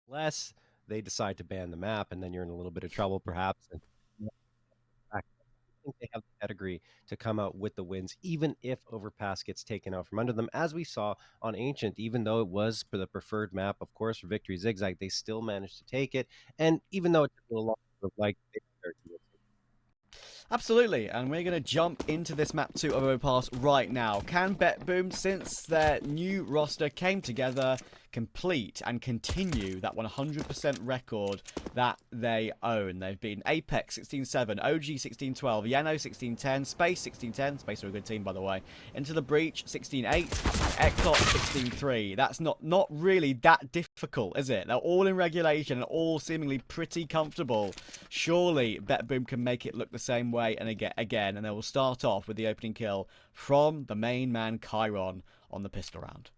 Unless they decide to ban the map, and then you're in a little bit of trouble, perhaps. And I think they have the pedigree to come out with the wins, even if Overpass gets taken out from under them, as we saw on Ancient. Even though it was for the preferred map, of course, for Victory Zigzag, they still managed to take it. And even though it took a little longer, like they Absolutely, and we're going to jump into this map 2 of Overpass right now. Can BetBoom, since their new roster came together, complete and continue that 100% record that they own? They've been Apex 16-7, OG 16-12, Yano 16-10, Space 16-10, Space are a good team by the way, Into the Breach 16-8, Eclot 16-3. That's not really that difficult, is it? They're all in regulation and all seemingly pretty comfortable. Surely BetBoom can make it look the same way and again, and they will start off with the opening kill from the main man Chiron on the pistol round.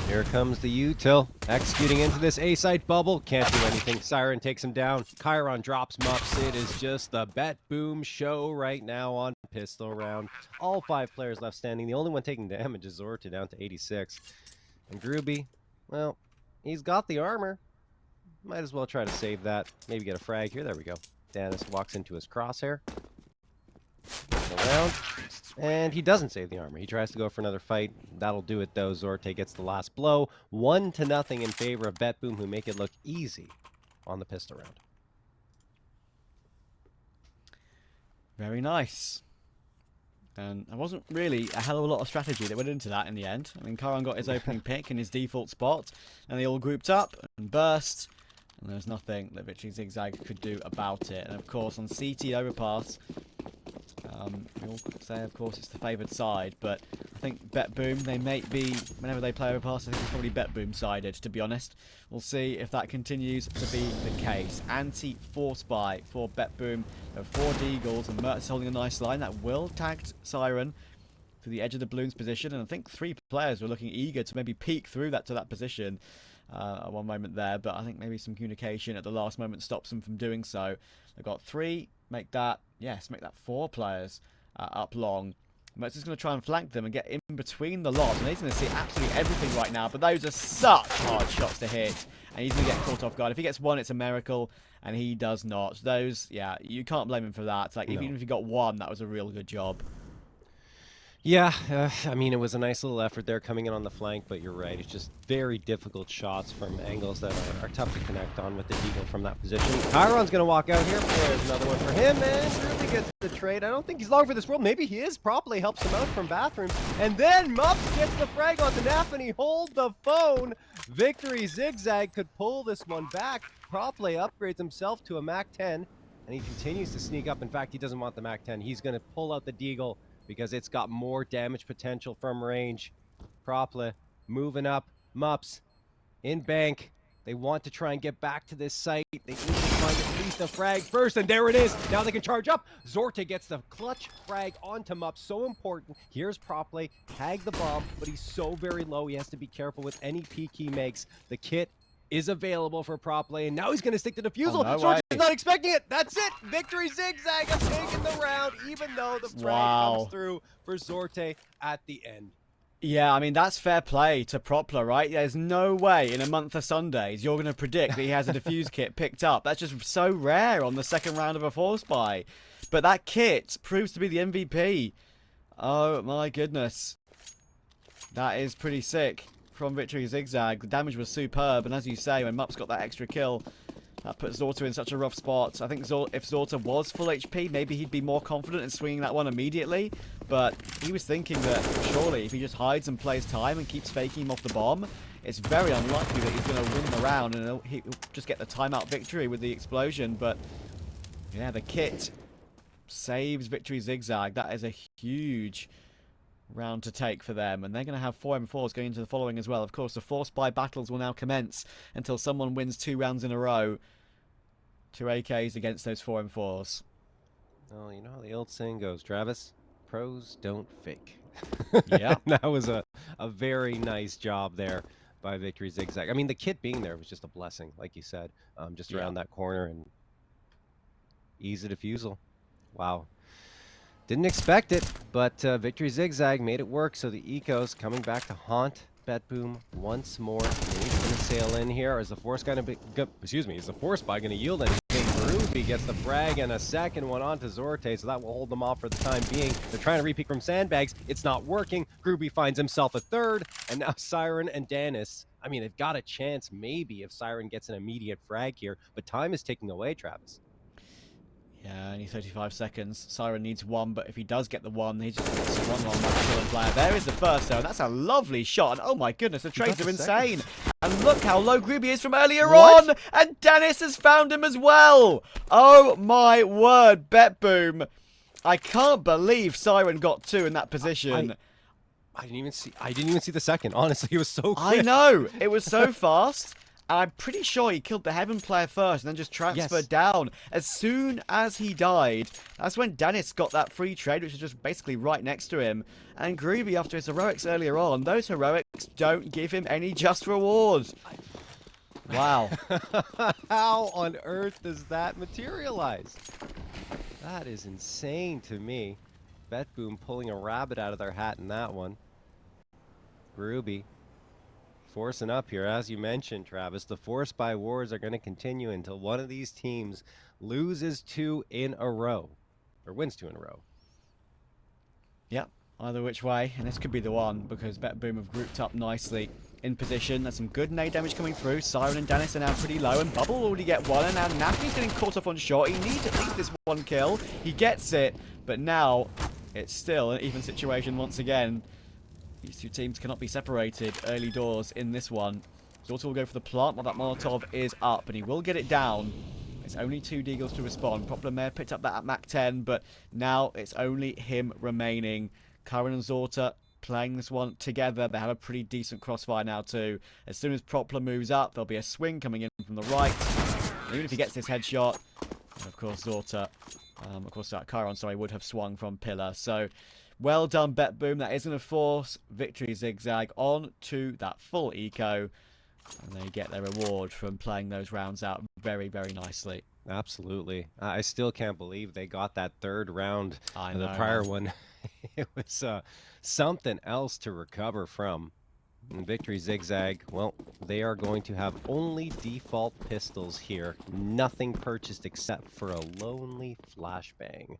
Here comes the util, executing into this A-site bubble. Can't do anything. Siren takes him down. Chiron drops Mups. It is just the BetBoom show right now on pistol round. All 5 players left standing. The only one taking damage is Zorte, down to 86. And GruBy, well, he's got the armor. Might as well try to save that. Maybe get a frag here. There we go. Dennis walks into his crosshair. Around. And he doesn't save the armor. He tries to go for another fight. That'll do it, though. Zorte gets the last blow. 1-0 in favor of BetBoom, who make it look easy on the pistol round. Very nice. And there wasn't really a hell of a lot of strategy that went into that in the end. I mean, Chiron got his opening pick in his default spot, and they all grouped up and burst. And there was nothing that Victory Zigzag could do about it. And of course, on CT Overpass, we all say, of course, it's the favoured side, but I think BetBoom, they may be, whenever they play Overpass, I think it's probably BetBoom sided, to be honest. We'll see if that continues to be the case. Anti-force buy for BetBoom. There are 4 Deagles, and Mertz holding a nice line. That will tagged Siren to the edge of the balloon's position, and I think 3 players were looking eager to maybe peek through that to that position at one moment there, but I think maybe some communication at the last moment stops them from doing so. They've got 3, make that 4 players up long. Mertz is going to try and flank them and get in between the lot, and he's going to see absolutely everything right now, but those are such hard shots to hit, and he's going to get caught off guard. If he gets one, it's a miracle, and he does not. Those, yeah, you can't blame him for that. Like, even if he got one, that was a real good job. Yeah, I mean, it was a nice little effort there coming in on the flank, but you're right. It's just very difficult shots from angles that are tough to connect on with the Deagle from that position. Chiron's going to walk out here. There's another one for him, and really gets the trade. I don't think he's long for this world. Maybe he is. Propleh helps him out from bathroom. And then Mups gets the frag on the nafany. Hold the phone. Victory Zigzag could pull this one back. Propleh upgrades himself to a Mac 10, and he continues to sneak up. In fact, he doesn't want the Mac 10. He's going to pull out the Deagle, because it's got more damage potential from range. Propleh moving up. Mups in bank. They want to try and get back to this site. They need to find at least a frag first, and there it is. Now they can charge up. Zorte gets the clutch frag onto Mups. So important. Here's Propleh. Tag the bomb, but he's so very low. He has to be careful with any peek he makes. The kit is available for Propleh, and now he's going to stick to defusal. Oh, no Zorte's not expecting it. That's it. Victory Zigzag have taken the round, even though the frag comes through for Zorte at the end. Yeah, I mean, that's fair play to Propleh, right? There's no way in a month of Sundays you're going to predict that he has a defuse kit picked up. That's just so rare on the second round of a force buy. But that kit proves to be the MVP. Oh, my goodness. That is pretty sick from Victory Zigzag. The damage was superb, and as you say, when Mups got that extra kill, that put Zorte in such a rough spot. I think if Zorte was full HP, maybe he'd be more confident in swinging that one immediately, but he was thinking that surely if he just hides and plays time and keeps faking him off the bomb, it's very unlikely that he's going to win the round, and he'll just get the timeout victory with the explosion. But yeah, the kit saves Victory Zigzag. That is a huge round to take for them, and they're going to have 4M4s going into the following as well. Of course, the force buy battles will now commence until someone wins 2 rounds in a row. 2 AKs against those 4M4s. Oh, you know how the old saying goes, Travis? Pros don't fake. Yeah. That was a very nice job there by Victory Zigzag. I mean, the kit being there was just a blessing, like you said, just around that corner, and easy defusal. Wow. Didn't expect it, but Victory Zigzag made it work, so the Ecos coming back to haunt BetBoom once more. He's going to sail in here. Is the force going to be... Is the force buy going to yield anything? GruBy gets the frag and a second one onto Zorte, so that will hold them off for the time being. They're trying to repeat from sandbags. It's not working. GruBy finds himself a third, and now Siren and Danis. I mean, they've got a chance maybe if Siren gets an immediate frag here, but time is ticking away, Travis. Yeah, only 35 seconds. Siren needs one, but if he does get the one, he's just going to one on that player. There is the first, though, and that's a lovely shot. And oh my goodness, the trades are insane. And look how low GruBy is from earlier on. And Danis has found him as well. Oh my word, BetBoom. I can't believe Siren got two in that position. I didn't even see the second. Honestly, it was so quick. I know. It was so fast. I'm pretty sure he killed the Heaven player first and then just transferred down. As soon as he died, that's when Danis got that free trade, which was just basically right next to him. And GruBy, after his heroics earlier on, those heroics don't give him any just reward. Wow. How on earth does that materialize? That is insane to me. BetBoom pulling a rabbit out of their hat in that one. GruBy forcing up here, as you mentioned, Travis. The force buy wars are going to continue until one of these teams loses two in a row, or wins two in a row. Yep, either which way, and this could be the one because BetBoom have grouped up nicely in position. There's some good nade damage coming through. Siren and Danis are now pretty low, and Bubble will already get one, and now nafany's getting caught up on shot. He needs at least this one kill. He gets it, but now it's still an even situation once again. These two teams cannot be separated early doors in this one. Zorte will go for the plant while that Molotov is up, and he will get it down. It's only two Deagles to respond. Propleh may have picked up that at Mach 10, but now it's only him remaining. Karen and Zorte playing this one together. They have a pretty decent crossfire now too. As soon as Propleh moves up, there'll be a swing coming in from the right. And even if he gets this headshot, and of course Zorte, Chiron, sorry, would have swung from pillar. So well done, BetBoom. That is going to force Victory Zigzag on to that full eco. And they get their reward from playing those rounds out very, very nicely. Absolutely. I still can't believe they got that third round of the know, prior one. It was something else to recover from. And Victory Zigzag, well, they are going to have only default pistols here. Nothing purchased except for a lonely flashbang.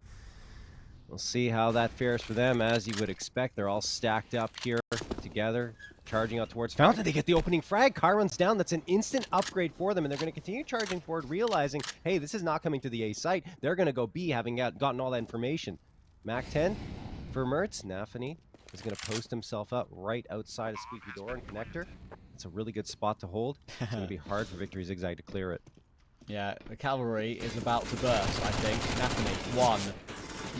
We'll see how that fares for them. As you would expect, they're all stacked up here together, charging out towards Fountain. They get the opening frag. Chiron's down. That's an instant upgrade for them, and they're going to continue charging forward, realizing, hey, this is not coming to the A site. They're going to go B, having gotten all that information. Mach 10 for Mertz. Nafany is going to post himself up right outside a squeaky door and connector. It's a really good spot to hold. It's going to be hard for Victory Zigzag to clear it. Yeah, the cavalry is about to burst, I think. Nafany, one.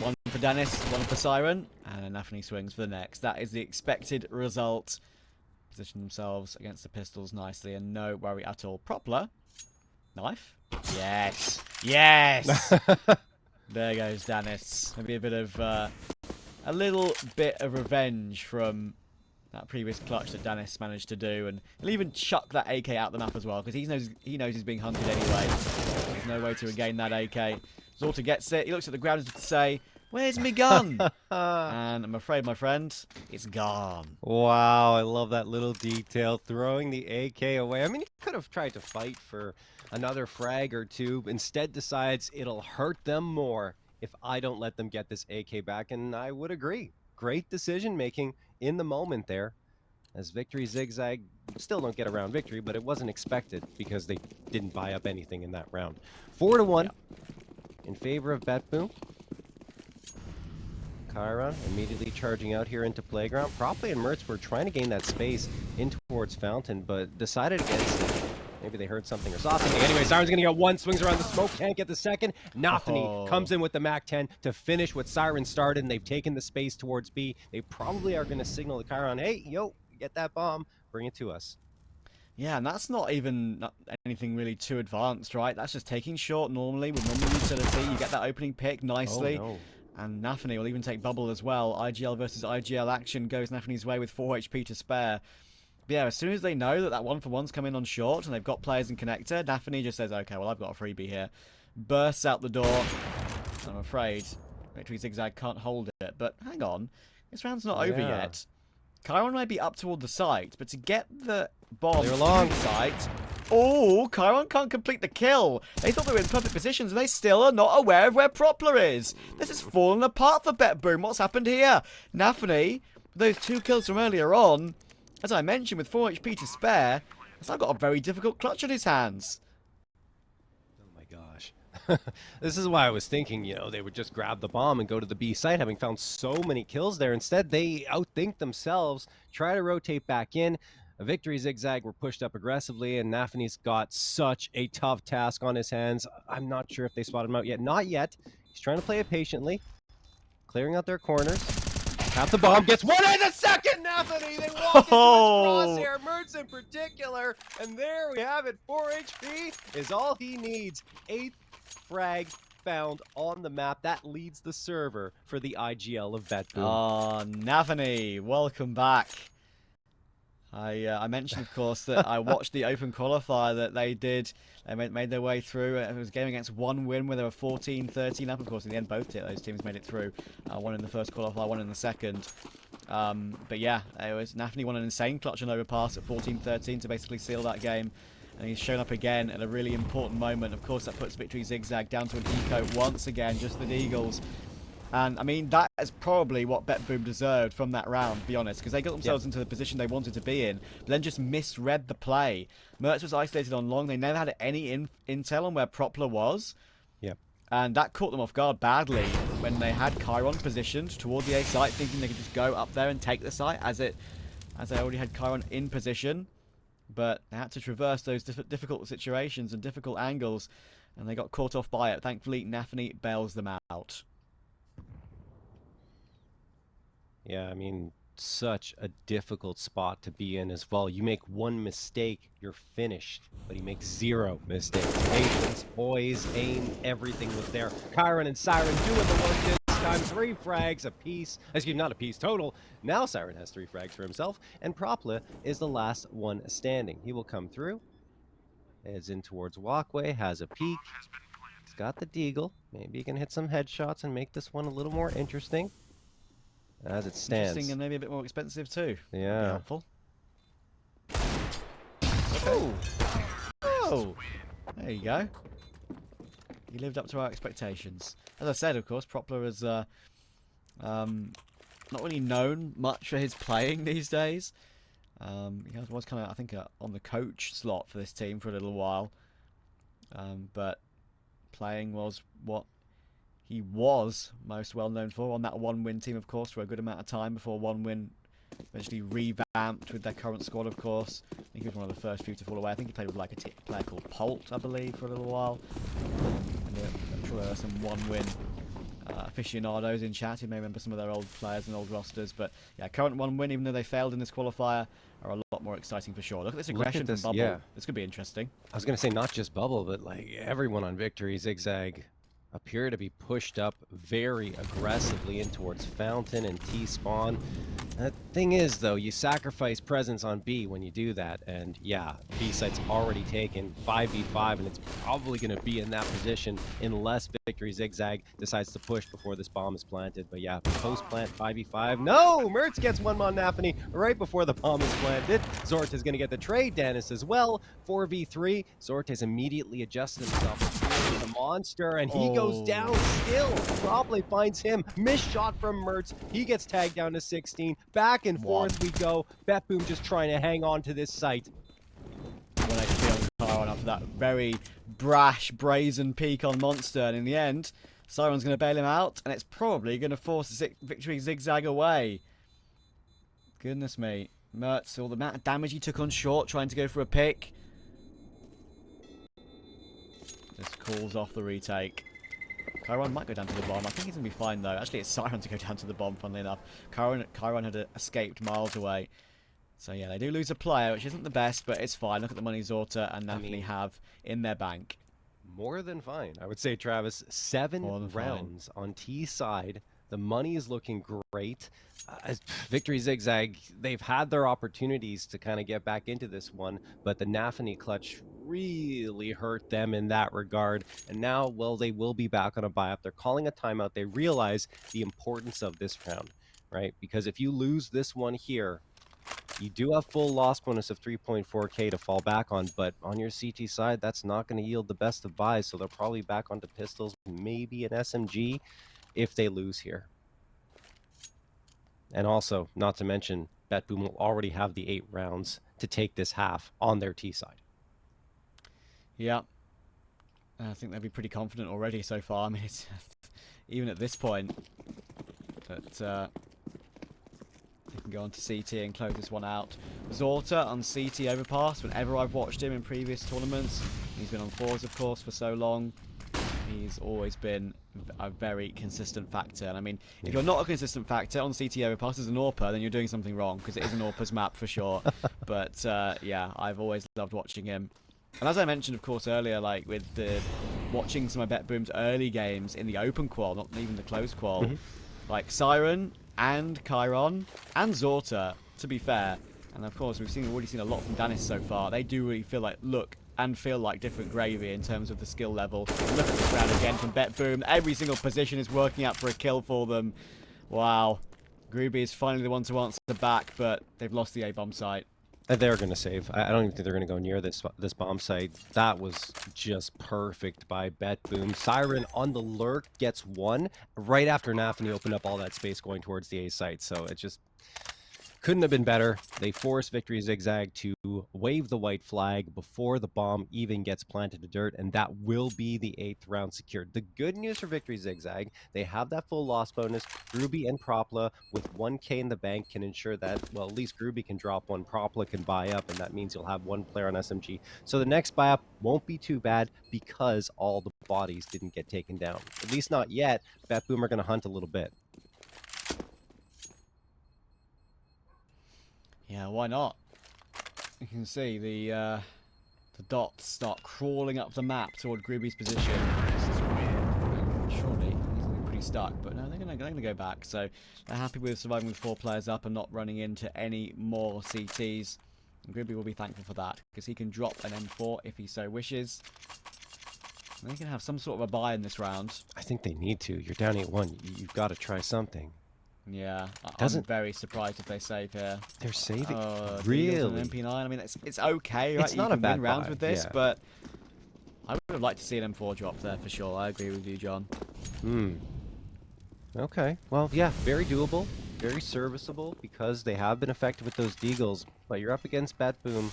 One for Danis, one for Siren, and nafany swings for the next. That is the expected result. Position themselves against the pistols nicely, and no worry at all. Propleh. Knife? Yes. Yes! There goes Danis. Maybe a bit of, a little bit of revenge from that previous clutch that Danis managed to do, and he'll even chuck that AK out the map as well, because he knows he's being hunted anyway. There's no way to regain that AK. Zorte gets it. He looks at the ground to say, "Where's my gun?" And I'm afraid, my friend, it's gone. Wow, I love that little detail. Throwing the AK away. I mean, he could have tried to fight for another frag or two. Instead decides it'll hurt them more if I don't let them get this AK back. And I would agree. Great decision making in the moment there. As Victory Zigzag still don't get around victory, but it wasn't expected because they didn't buy up anything in that round. 4-1 in favor of BetBoom. Chiron immediately charging out here into Playground. Propleh and Mertz were trying to gain that space in towards Fountain, but decided against it. Maybe they heard something or saw something. Anyway, Siren's going to get one, swings around the smoke, can't get the second. Nafany comes in with the Mach 10 to finish what Siren started, and they've taken the space towards B. They probably are going to signal to Chiron, hey, yo, get that bomb, bring it to us. Yeah, and that's not anything really too advanced, right? That's just taking short normally with normal utility. You get that opening pick nicely. Oh, no. And Nafany will even take Bubble as well. IGL versus IGL action goes Nafany's way with 4 HP to spare. But yeah, as soon as they know that that 1-for-1's come in on short and they've got players in connector, Nafany just says, okay, well, I've got a freebie here. Bursts out the door. I'm afraid Victory Zigzag can't hold it. But hang on, this round's not over yet. Chiron might be up toward the site, but to get the bomb Clear to along. the site... Oh, Chiron can't complete the kill. They thought they were in perfect positions, and they still are not aware of where propleh is. This has fallen apart for BetBoom. What's happened here? Nafany, those 2 kills from earlier on, as I mentioned, with 4 HP to spare, has now got a very difficult clutch on his hands. Oh my gosh. This is why I was thinking, they would just grab the bomb and go to the B site, having found so many kills there. Instead, they outthink themselves, try to rotate back in. A victory Zigzag were pushed up aggressively, and Nafany's got such a tough task on his hands. I'm not sure if they spotted him out yet. Not yet. He's trying to play it patiently, clearing out their corners. Half the bomb gets one in the second, Nafany! They walk into his crosshair, Mertz in particular, and there we have it. 4 HP is all he needs. 8th frag found on the map. That leads the server for the IGL of BetBoom. Oh, Nafany, welcome back. I mentioned, of course, that I watched the open qualifier that they did. They made their way through. It was a game against 1win where they were 14-13 up. Of course, in the end, both those teams made it through. One in the first qualifier, one in the second. But yeah, Nafany won an insane clutch on Overpass at 14-13 to basically seal that game. And he's shown up again at a really important moment. Of course, that puts victory Zigzag down to an eco once again, just the Eagles. And, I mean, that is probably what BetBoom deserved from that round, to be honest, because they got themselves into the position they wanted to be in, but then just misread the play. Mertz was isolated on long. They never had any intel on where propleh was. Yep. And that caught them off guard badly when they had Chiron positioned toward the A site, thinking they could just go up there and take the site, as they already had Chiron in position. But they had to traverse those difficult situations and difficult angles, and they got caught off by it. Thankfully, Nafany bails them out. Yeah, I mean, such a difficult spot to be in as well. You make one mistake, you're finished. But he makes 0 mistakes. Patience, poise, aim, everything was there. Chiron and Siren doing the work this time. 3 frags apiece. Excuse me, not apiece, total. Now Siren has 3 frags for himself, and propleh is the last one standing. He will come through, heads in towards walkway, has a peek. He's got the deagle. Maybe he can hit some headshots and make this one a little more interesting. As it stands. Interesting and maybe a bit more expensive too. Yeah. Helpful. Oh! Oh! There you go. He lived up to our expectations. As I said, of course, propleh is not really known much for his playing these days. He was kind of, I think, on the coach slot for this team for a little while. But playing was what he was most well known for on that 1win team, of course, for a good amount of time before 1win eventually revamped with their current squad, of course. I think he was one of the first few to fall away. I think he played with like a player called Polt, I believe, for a little while. I'm sure there are some 1win aficionados in chat who may remember some of their old players and old rosters. But yeah, current 1win, even though they failed in this qualifier, are a lot more exciting for sure. Look at this aggression from Bubble. Yeah. This could be interesting. I was going to say not just Bubble, but like everyone on Victory Zigzag appear to be pushed up very aggressively in towards Fountain and T-Spawn. The thing is, though, you sacrifice presence on B when you do that, and yeah, B site's already taken 5v5, and it's probably going to be in that position unless Victory Zigzag decides to push before this bomb is planted. But yeah, post-plant 5v5. No! Mertz gets one on Nafany right before the bomb is planted. Zorte is going to get the trade, Dennis as well. 4v3. Zorte has immediately adjusted himself to the monster, and he goes down still. propleh finds him. Missed shot from Mertz. He gets tagged down to 16. Back and forth we go. BetBoom just trying to hang on to this site. 1 HP on Chiron after that very brash, brazen peak on Monster. And in the end, Siren's going to bail him out. And it's probably going to force Victory Zigzag away. Goodness me. Mertz, all the amount of damage he took on short trying to go for a pick. Just calls off the retake. Chiron might go down to the bomb. I think he's going to be fine, though. Actually, it's Siren to go down to the bomb, funnily enough. Chiron had escaped miles away. So, yeah, they do lose a player, which isn't the best, but it's fine. Look at the money Zorte and Nafany have in their bank. More than fine. I would say, Travis, 7 rounds on T side. The money is looking great. Victory Zigzag, they've had their opportunities to kind of get back into this one, but the Nafany clutch really hurt them in that regard. And now, well, they will be back on a buy-up. They're calling a timeout. They realize the importance of this round, right? Because if you lose this one here, You do have full loss bonus of 3.4k to fall back on, but on your CT side, that's not going to yield the best of buys, so they're probably back onto pistols, maybe an SMG if they lose here. And also, not to mention, BetBoom will already have the 8 rounds to take this half on their T side. Yeah. I think they'll be pretty confident already so far. I mean, it's even at this point that they can go on to CT and close this one out. Zorte on CT Overpass, whenever I've watched him in previous tournaments, he's been on 4s, of course, for so long. He's always been a very consistent factor. And I mean, if you're not a consistent factor on CT Overpass as an AWPer, then you're doing something wrong, because it is an AWPer's map for sure. But yeah, I've always loved watching him. And as I mentioned, of course, earlier, like with watching some of BetBoom's early games in the open qual, not even the closed qual, like Siren and Chiron and Zorte, to be fair, and of course we've already seen a lot from Danis so far. They do really feel like different gravy in terms of the skill level. Look at this round again from BetBoom. Every single position is working out for a kill for them. Wow. GruBy is finally the one to answer back, but they've lost the A-bomb site. They're going to save. I don't even think they're going to go near this bomb site. That was just perfect by BetBoom. Siren on the lurk gets one right after nafany opened up all that space going towards the A site. So it just couldn't have been better. They force Victory Zigzag to wave the white flag before the bomb even gets planted to dirt, and that will be the 8th round secured. The good news for Victory Zigzag, they have that full loss bonus. GruBy and propleh with 1k in the bank can ensure that, well, at least GruBy can drop one, propleh can buy up, and that means you'll have one player on SMG. So the next buy up won't be too bad because all the bodies didn't get taken down. At least not yet. BetBoom are going to hunt a little bit. Yeah, why not? You can see the dots start crawling up the map toward GruBy's position. Surely he's gonna be pretty stuck, but no, they're gonna go back. So they're happy with surviving with 4 players up and not running into any more CTs. And GruBy will be thankful for that because he can drop an M4 if he so wishes. And they can have some sort of a buy in this round. I think they need to. You're down 8-1. You've got to try something. Yeah, I'm very surprised if they save here. They're saving? Really? An MP9. I mean, it's okay, right? It's not a bad rounds with this, yeah. But I would have liked to see an M4 drop there for sure. I agree with you, John. Okay. Well, yeah, very doable, very serviceable because they have been effective with those deagles. But you're up against BetBoom.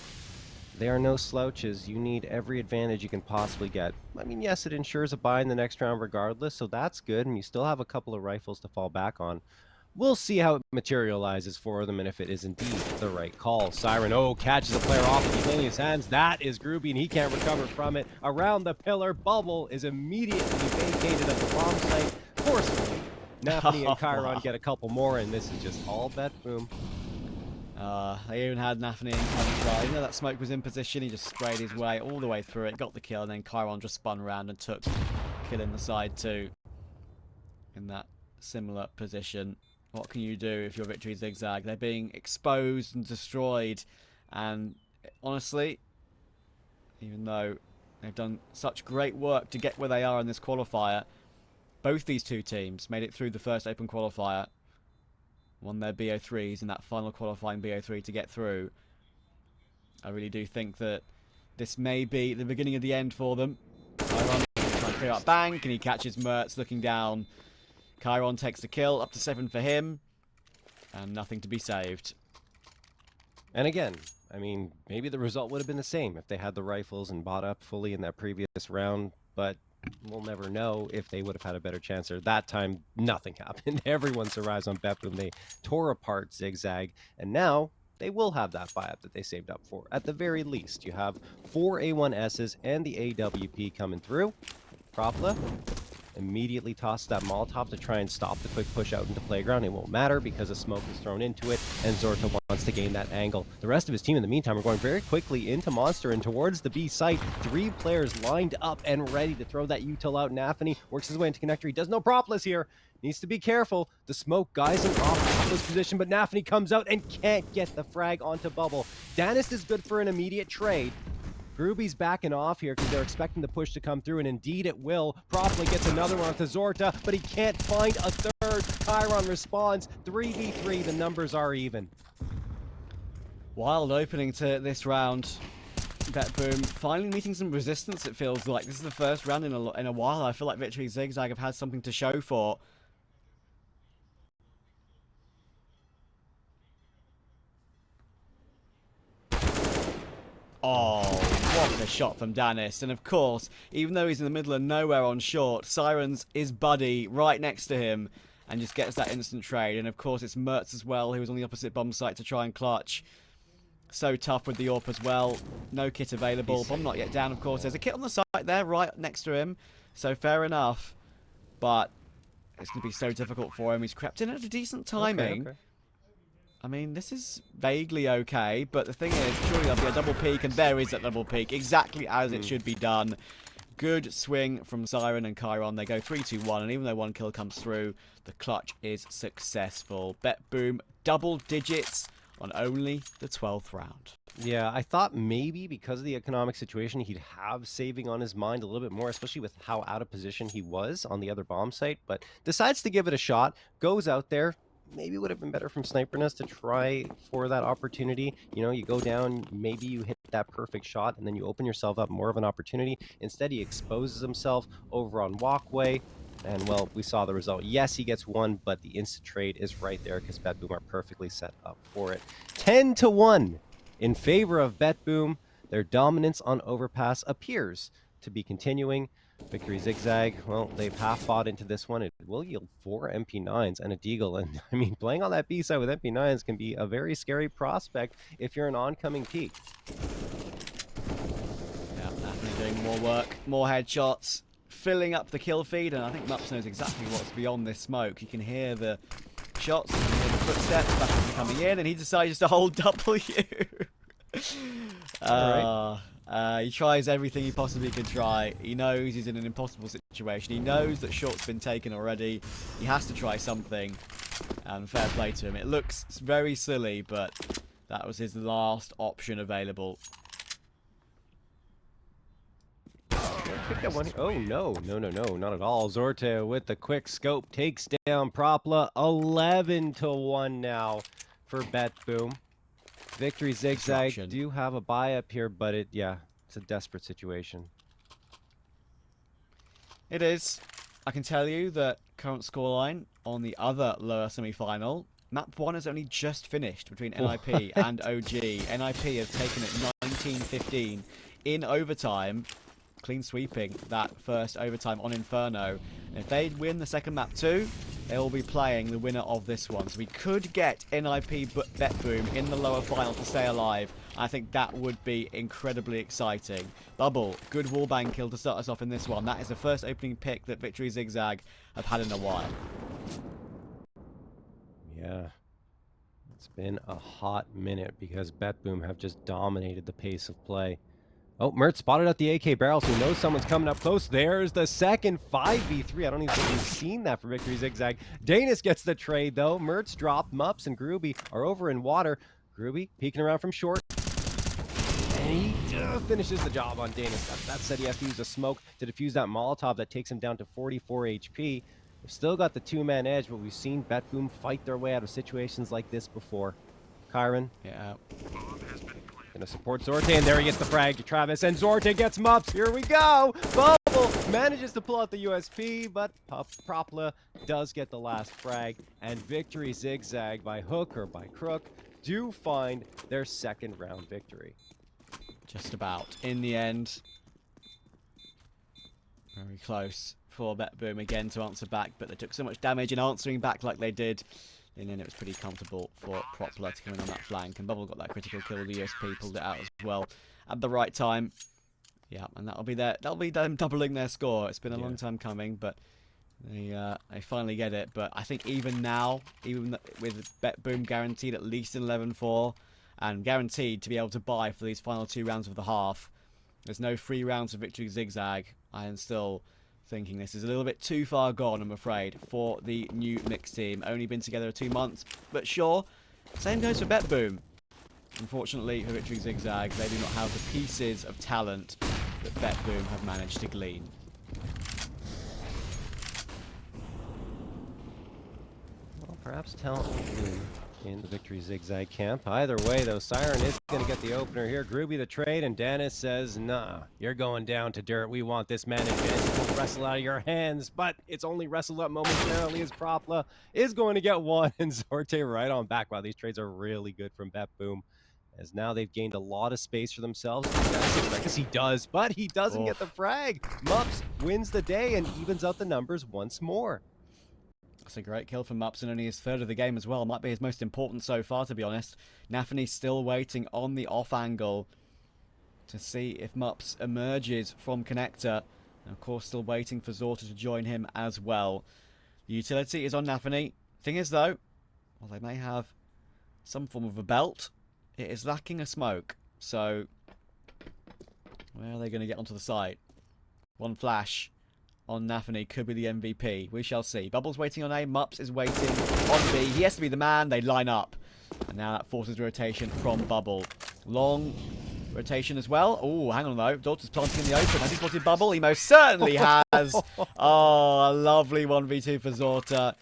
They are no slouches. You need every advantage you can possibly get. I mean, yes, it ensures a buy in the next round regardless, so that's good, and you still have a couple of rifles to fall back on. We'll see how it materializes for them and if it is indeed the right call. Siren, catches a player off with Emilia's hands. That is GruBy, and he can't recover from it. Around the pillar, Bubble is immediately vacated at the bomb site forcefully. nafany and Chiron get a couple more, and this is just all BetBoom. They even had nafany in well. Even though that smoke was in position, he just sprayed his way all the way through it, got the kill, and then Chiron just spun around and took kill in the side too. In that similar position. What can you do if you're Victory Zigzag? They're being exposed and destroyed. And honestly, even though they've done such great work to get where they are in this qualifier, both these two teams made it through the first open qualifier, won their BO3s in that final qualifying BO3 to get through. I really do think that this may be the beginning of the end for them. Chiron trying to clear up bank, and he catches Mertz looking down. Chiron takes the kill, up to 7 for him, and nothing to be saved. And again, I mean, maybe the result would have been the same if they had the rifles and bought up fully in that previous round, but we'll never know if they would have had a better chance. Or that time, nothing happened. Everyone survives on BetBoom. They tore apart Zigzag, and now they will have that buy-up that they saved up for. At the very least, you have 4 A1Ss and the AWP coming through. propleh immediately tosses that Molotov to try and stop the quick push out into playground. It won't matter because a smoke is thrown into it, and Zorte wants to gain that angle. The rest of his team, in the meantime, are going very quickly into Monster and towards the B site. 3 players lined up and ready to throw that util out. nafany works his way into connector. He does no proplehs here. Needs to be careful. The smoke guys him off propleh's position, but nafany comes out and can't get the frag onto Bubble. Danis is good for an immediate trade. GruBy's backing off here because they're expecting the push to come through, and indeed it will. propleh gets another one onto Zorte, but he can't find a third. Chiron responds. 3v3, the numbers are even. Wild opening to this round. BetBoom finally meeting some resistance, it feels like. This is the first round in a while. I feel like Victory Zigzag have had something to show for. Oh, what a shot from Danis. And of course, even though he's in the middle of nowhere on short, Siren's his buddy right next to him and just gets that instant trade. And of course, it's Mertz as well, who was on the opposite bomb site to try and clutch. So tough with the AWP as well. No kit available. Bomb not yet down, of course. There's a kit on the site there right next to him. So fair enough. But it's going to be so difficult for him. He's crept in at a decent timing. Okay. I mean, this is vaguely okay, but the thing is, surely there'll be a double peek, and there is that double peek, exactly as it should be done. Good swing from Siren and Chiron. They go 3-2-1, and even though one kill comes through, the clutch is successful. BetBoom, double digits on only the 12th round. Yeah, I thought maybe because of the economic situation, he'd have saving on his mind a little bit more, especially with how out of position he was on the other bomb site, but decides to give it a shot, goes out there. Maybe it would have been better from Sniperness to try for that opportunity. You know, you go down, maybe you hit that perfect shot, and then you open yourself up more of an opportunity. Instead, he exposes himself over on walkway, and, well, we saw the result. Yes, he gets one, but the instant trade is right there because BetBoom are perfectly set up for it. 10-1 in favor of BetBoom. Their dominance on Overpass appears to be continuing. Victory Zigzag, well, they've half fought into this one. It will yield 4 MP9s and a deagle. And, I mean, playing on that B side with MP9s can be a very scary prospect if you're an oncoming peak. Yeah, nafany doing more work, more headshots, filling up the kill feed, and I think Mups knows exactly what's beyond this smoke. You can hear the shots, you can hear the footsteps, Basham coming in, and he decides to hold W. All right. He tries everything he possibly can try. He knows he's in an impossible situation. He knows that short's been taken already. He has to try something. And fair play to him. It looks very silly, but that was his last option available. Oh, no, not at all. Zorte with the quick scope takes down propleh. 11-1 now for BetBoom. Victory Zigzag do have a buy up here, but it's a desperate situation. It is. I can tell you that current scoreline on the other lower semi-final, map 1 has only just finished between NIP and OG. NIP have taken it 19-15 in overtime, clean sweeping that first overtime on Inferno. And if they win the second map too, they will be playing the winner of this one. So we could get NIP BetBoom in the lower final to stay alive. I think that would be incredibly exciting. Bubble, good wallbang kill to start us off in this one. That is the first opening pick that Victory Zigzag have had in a while. Yeah. It's been a hot minute because BetBoom have just dominated the pace of play. Oh, Mert spotted out the AK barrels. Who knows someone's coming up close. There's the second 5v3. I don't even think we've seen that for Victory Zigzag. Danis gets the trade, though. Mertz dropped. Mups and GruBy are over in water. GruBy peeking around from short. And he finishes the job on Danis. That said, he has to use a smoke to defuse that Molotov that takes him down to 44 HP. They've still got the two-man edge, but we've seen BetBoom fight their way out of situations like this before. Chiron. Yeah. Gonna support Zorte, and there he gets the frag to Travis, and Zorte gets Mups. Here we go! Bubble manages to pull out the USP, but propleh does get the last frag, and Victory Zigzag, by hook or by crook, do find their second round victory. Just about. In the end, very close for BetBoom again to answer back, but they took so much damage in answering back like they did. And then it was pretty comfortable for propleh to come in on that flank. And Bubble got that critical kill with the USP, pulled it out as well at the right time. Yeah, and that'll be them doubling their score. It's been a long time coming, but they finally get it. But I think even now, even with BetBoom guaranteed at least an 11-4, and guaranteed to be able to buy for these final 2 rounds of the half, there's no 3 rounds of Victory Zigzag. I am still thinking this is a little bit too far gone, I'm afraid, for the new mixed team. Only been together 2 months, but sure. Same goes for BetBoom. Unfortunately for Victory Zigzag, they do not have the pieces of talent that BetBoom have managed to glean. Well, perhaps talent in the Victory Zigzag camp. Either way, though, Siren is going to get the opener here. GruBy the trade, and Dennis says, nah, you're going down to dirt. We want this man advantage. We'll wrestle out of your hands, but it's only wrestled up momentarily as propleh is going to get one, and Zorte right on back. Wow, these trades are really good from BetBoom, as now they've gained a lot of space for themselves. I guess he does, but he doesn't get the frag. Mups wins the day and evens out the numbers once more. That's a great kill from Mups, and only his third of the game as well. Might be his most important so far, to be honest. nafany still waiting on the off angle to see if Mups emerges from connector. And of course, still waiting for Zorte to join him as well. The utility is on nafany. Thing is, though, well, they may have some form of a belt. It is lacking a smoke. So, where are they going to get onto the site? One flash on nafany could be the MVP. We shall see. Bubbles waiting on A. Mups is waiting on B. He has to be the man. They line up. And now that forces rotation from Bubble. Long rotation as well. Oh, hang on though. Zorte's planting in the open. Has he spotted Bubble? He most certainly has. Oh, a lovely 1v2 for Zorte.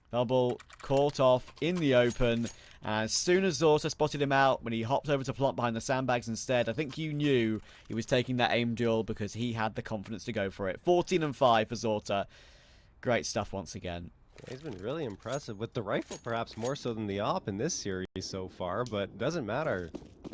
Bubble caught off in the open. As soon as Zorte spotted him out, when he hopped over to plant behind the sandbags instead, I think you knew he was taking that aim duel because he had the confidence to go for it. 14 and 5 for Zorte. Great stuff once again. He's been really impressive with the rifle, perhaps more so than the op in this series so far, but doesn't matter.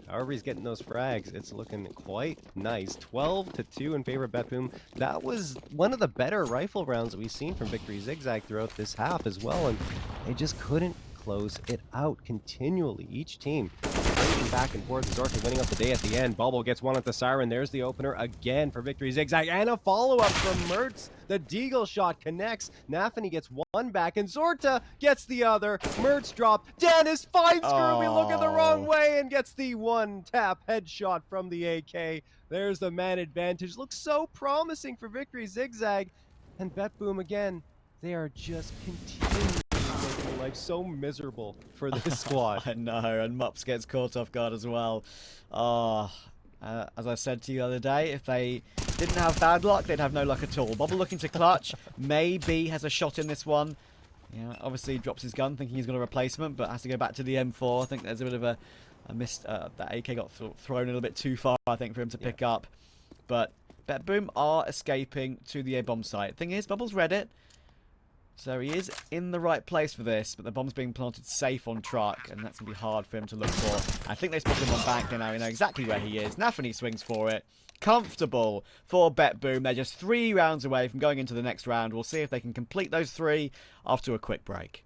However he's getting those frags, it's looking quite nice. 12-2 in favor of BetBoom. That was one of the better rifle rounds that we've seen from Victory Zigzag throughout this half as well, and they just couldn't close it out continually. Each team racing back and forth. Zorte winning up the day at the end. Bubble gets one at the Siren. There's the opener again for Victory Zigzag, and a follow-up from Mertz. The deagle shot connects. nafany gets one back, and Zorte gets the other. Mertz drop. Dennis finds GruBy looking the wrong way and gets the one-tap headshot from the AK. There's the man advantage. Looks so promising for Victory Zigzag. And BetBoom again, they are just continuing making life so miserable for this squad. I know, and Mups gets caught off guard as well. As I said to you the other day, if they didn't have bad luck, they'd have no luck at all. Bubble looking to clutch. Maybe has a shot in this one. Yeah, obviously drops his gun thinking he's got a replacement, but has to go back to the M4. I think there's a bit of a missed... that AK got thrown a little bit too far, I think, for him to pick up. But BetBoom are escaping to the A-bomb site. Thing is, Bubble's read it. So he is in the right place for this, but the bomb's being planted safe on truck, and that's going to be hard for him to look for. I think they spotted him on bank now. We know exactly where he is. nafany swings for it. Comfortable for BetBoom. They're just 3 rounds away from going into the next round. We'll see if they can complete those 3 after a quick break.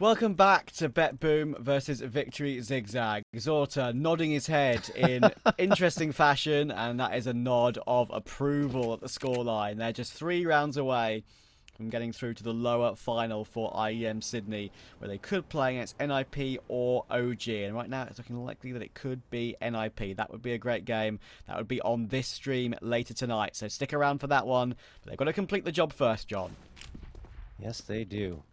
Welcome back to BetBoom versus Victory Zigzag. Zorte nodding his head in interesting fashion, and that is a nod of approval at the scoreline. They're just 3 rounds away from getting through to the lower final for IEM Sydney, where they could play against NIP or OG. And right now, it's looking likely that it could be NIP. That would be a great game. That would be on this stream later tonight. So stick around for that one. But they've got to complete the job first, John. Yes, they do.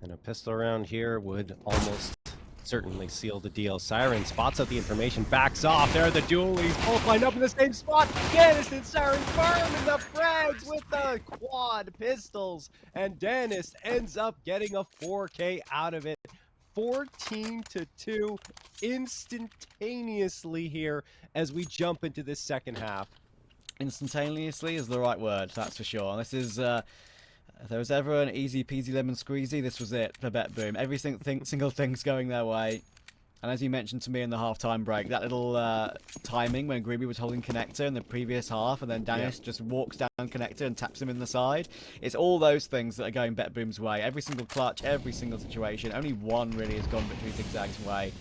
And a pistol around here would almost certainly seal the deal. Siren spots out the information, backs off. There are the dualies, both lined up in the same spot. Dennis and Siren farming the frags with the quad pistols. And Dennis ends up getting a 4K out of it. 14-2 instantaneously here as we jump into this second half. Instantaneously is the right word, that's for sure. This is... if there was ever an easy peasy lemon squeezy, this was it for BetBoom. Every single thing's going their way. And as you mentioned to me in the half-time break, that little timing when GruBy was holding connector in the previous half, and then Dennis just walks down connector and taps him in the side. It's all those things that are going BetBoom's way. Every single clutch, every single situation. Only one really has gone Victory Zigzag's way.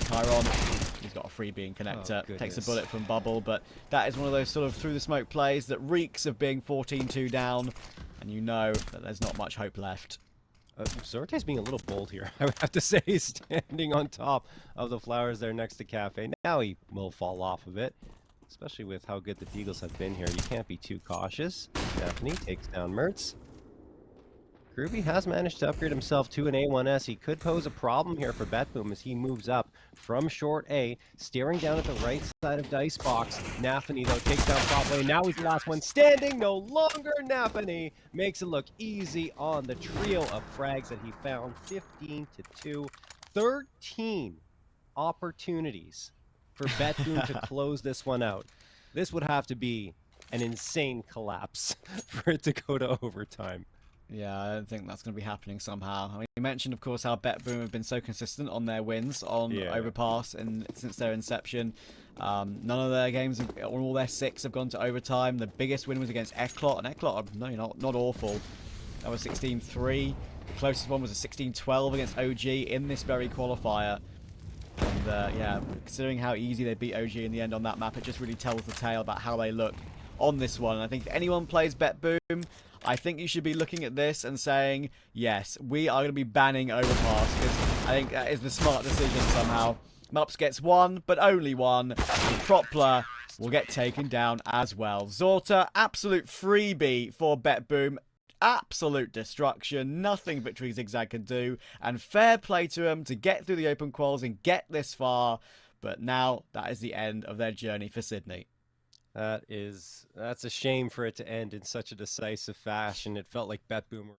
Chiron, he's got a freebie in connector, takes a bullet from Bubble, but that is one of those sort of through the smoke plays that reeks of being 14-2 down, and you know that there's not much hope left. Zorte's being a little bold here, I would have to say, standing on top of the flowers there next to Cafe. Now he will fall off of it, especially with how good the Deagles have been here. You can't be too cautious. Nafany takes down Mertz. GruBy has managed to upgrade himself to an A1S. He could pose a problem here for BetBoom as he moves up from short A, staring down at the right side of Dicebox. Nafany, though, takes down propleh. Now he's the last one standing. No longer Nafany. Makes it look easy on the trio of frags that he found. 15-2. 13 opportunities for BetBoom to close this one out. This would have to be an insane collapse for it to go to overtime. Yeah, I don't think that's going to be happening somehow. I mean, you mentioned, of course, how BetBoom have been so consistent on their wins on Overpass since their inception. None of their games, all their 6 have gone to overtime. The biggest win was against Eclot, and Eclot are not awful. That was 16-3. The closest one was a 16-12 against OG in this very qualifier. And yeah, considering how easy they beat OG in the end on that map, it just really tells the tale about how they look on this one. And I think if anyone plays BetBoom, I think you should be looking at this and saying, yes, we are going to be banning Overpass, because I think that is the smart decision somehow. Mups gets 1, but only 1, and propleh will get taken down as well. Zorte, absolute freebie for BetBoom. Absolute destruction. Nothing Victory Zigzag can do, and fair play to them to get through the open quals and get this far, but now that is the end of their journey for Sydney. That's a shame for it to end in such a decisive fashion. It felt like BetBoom